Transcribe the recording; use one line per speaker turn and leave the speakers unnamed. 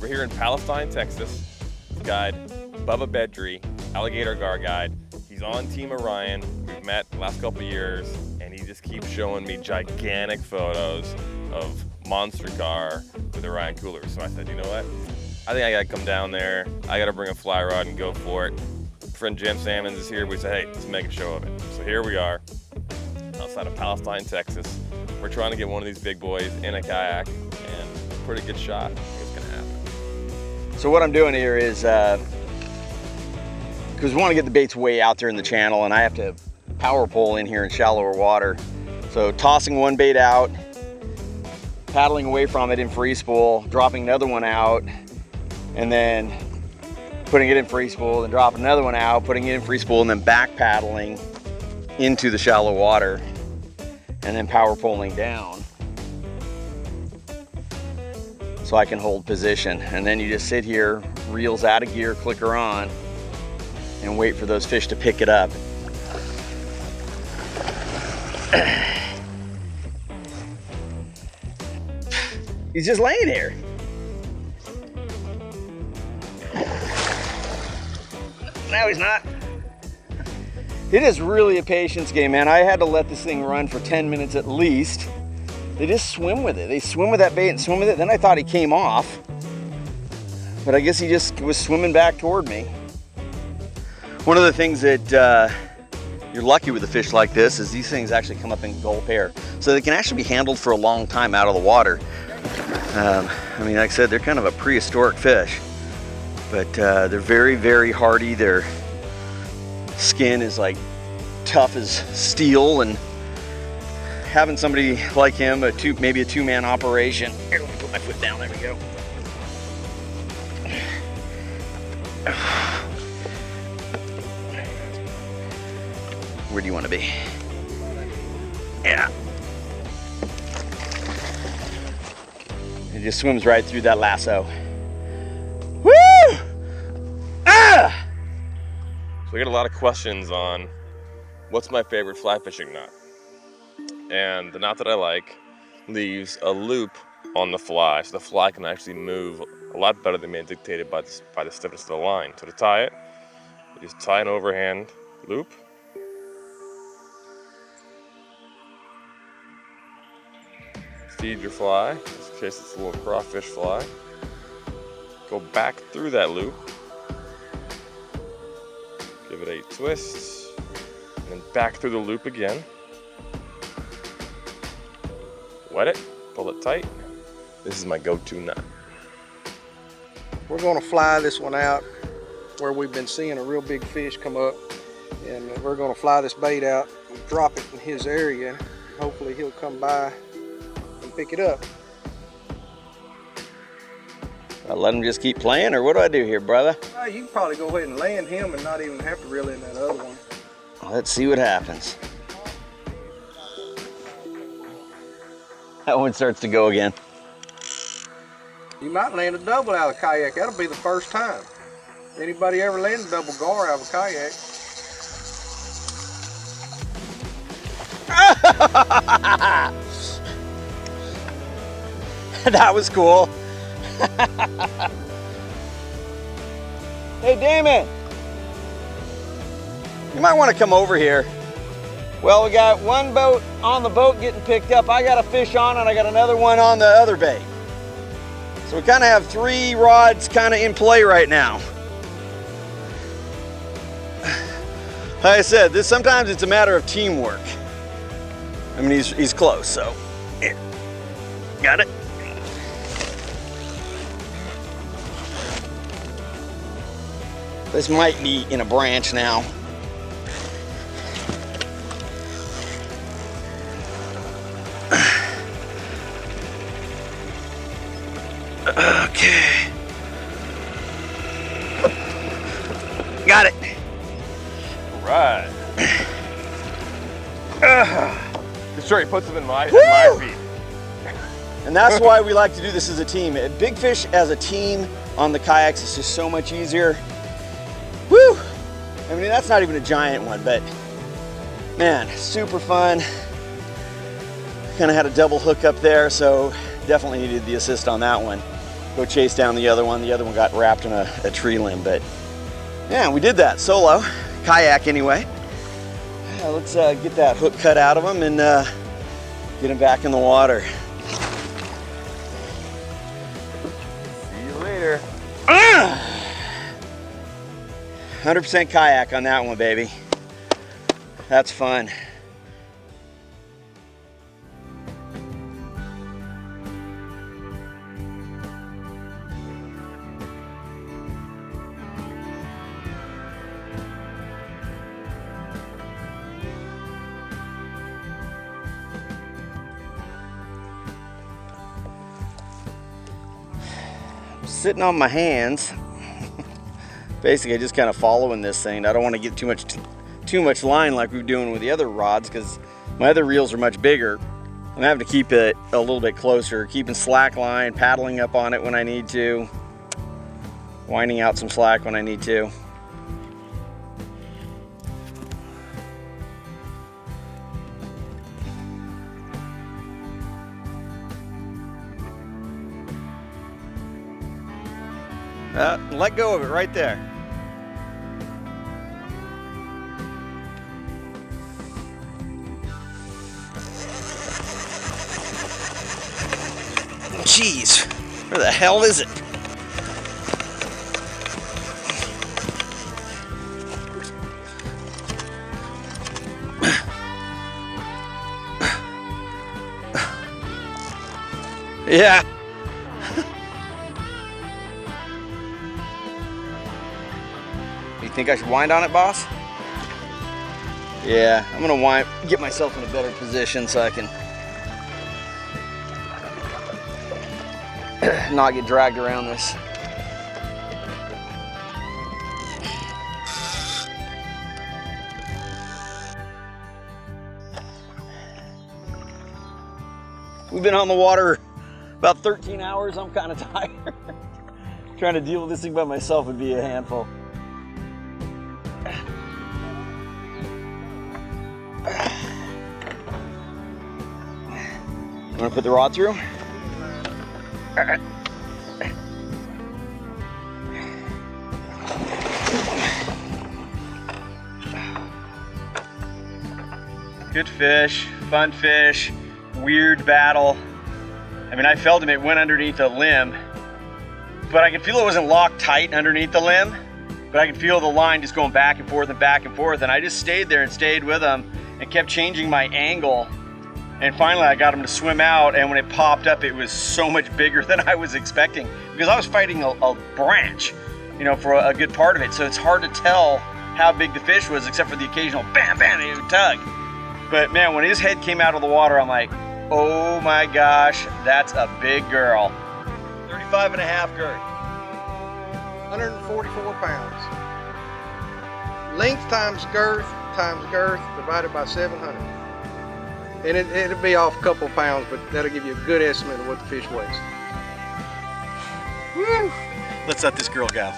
We're here in Palestine, Texas. Guide Bubba Bedre, Alligator Gar guide. He's on Team Orion. We've met the last couple of years, and he just keeps showing me gigantic photos of monster gar with Orion coolers. So I said, you know what? I think I gotta come down there. I gotta bring a fly rod and go for it. Friend Jim Sammons is here. We said, hey, let's make a show of it. So here we are, outside of Palestine, Texas. We're trying to get one of these big boys in a kayak, and pretty good shot. I think it's gonna happen.
So what I'm doing here is, because we want to get the baits way out there in the channel, and I have to power pole in here in shallower water. So tossing one bait out, paddling away from it in free spool, dropping another one out, and then putting it in free spool, and dropping another one out, putting it in free spool, and then back paddling into the shallow water, and then power poling down so I can hold position. And then you just sit here, reels out of gear, clicker on, and wait for those fish to pick it up. He's just laying here. No, he's not. It is really a patience game, man. I had to let this thing run for 10 minutes at least. They just swim with it. They swim with that bait and swim with it. Then I thought he came off, but I guess he just was swimming back toward me. One of the things that you're lucky with a fish like this is these things actually come up in gulp air, so they can actually be handled for a long time out of the water. I mean, like I said, they're kind of a prehistoric fish, but they're very, very hardy. Their skin is like tough as steel, and having somebody like him, maybe a two-man operation. Here, let me put my foot down, there we go. Where do you want to be? Yeah. It just swims right through that lasso. Woo! Ah!
So we get a lot of questions on what's my favorite fly fishing knot. And the knot that I like leaves a loop on the fly, so the fly can actually move a lot better than being dictated by the stiffness of the line. So to tie it, you just tie an overhand loop. Feed your fly, in this case it's a little crawfish fly. Go back through that loop. Give it a twist, and then back through the loop again. Wet it, pull it tight. This is my go-to knot.
We're going to fly this one out where we've been seeing a real big fish come up, and we're going to fly this bait out and drop it in his area. Hopefully he'll come by and pick it up.
I let him just keep playing, or what do I do here, brother?
You can probably go ahead and land him and not even have to reel in that other one.
Let's see what happens. That one starts to go again.
You might land a double out of a kayak. That'll be the first time. Anybody ever landed a double gar out of a kayak?
That was cool. Hey, Damon. You might want to come over here. Well, we got one boat on the boat getting picked up. I got a fish on, and I got another one on the other bait. So we kind of have three rods kind of in play right now. Like I said, sometimes it's a matter of teamwork. I mean, he's close, so here. Got it. This might be in a branch now. Okay. Got it.
All right. Sure, he puts them in my feet.
And that's why we like to do this as a team. Big fish as a team on the kayaks is just so much easier. Woo! I mean, that's not even a giant one, but man, super fun. Kind of had a double hook up there, so definitely needed the assist on that one. go chase down the other one. The other one got wrapped in a tree limb, but yeah, we did that solo, kayak anyway. Let's get that hook cut out of him and get him back in the water.
See you later.
100% kayak on that one, baby. That's fun. Sitting on my hands, basically just kind of following this thing. I don't want to get too much line like we were doing with the other rods, because my other reels are much bigger. I'm having to keep it a little bit closer, keeping slack line, paddling up on it when I need to, winding out some slack when I need to. Let go of it right there. Jeez, where the hell is it? Yeah. You think I should wind on it, boss? Yeah, I'm gonna get myself in a better position so I can not get dragged around this. We've been on the water about 13 hours. I'm kind of tired. Trying to deal with this thing by myself would be a handful. Want to put the rod through? Good fish, fun fish, weird battle. I mean, I felt him, it went underneath a limb, but I could feel it wasn't locked tight underneath the limb, but I could feel the line just going back and forth and back and forth, and I just stayed there and stayed with him and kept changing my angle. And finally I got him to swim out, and when it popped up, it was so much bigger than I was expecting, because I was fighting a branch, you know, for a good part of it. So it's hard to tell how big the fish was, except for the occasional bam, bam, it would tug. But man, when his head came out of the water, I'm like, oh my gosh, that's a big girl. 35 and a half girth.
144 pounds. Length times girth divided by 700. And it'll be off a couple of pounds, but that'll give you a good estimate of what the fish weighs.
Woo. Let's let this girl go.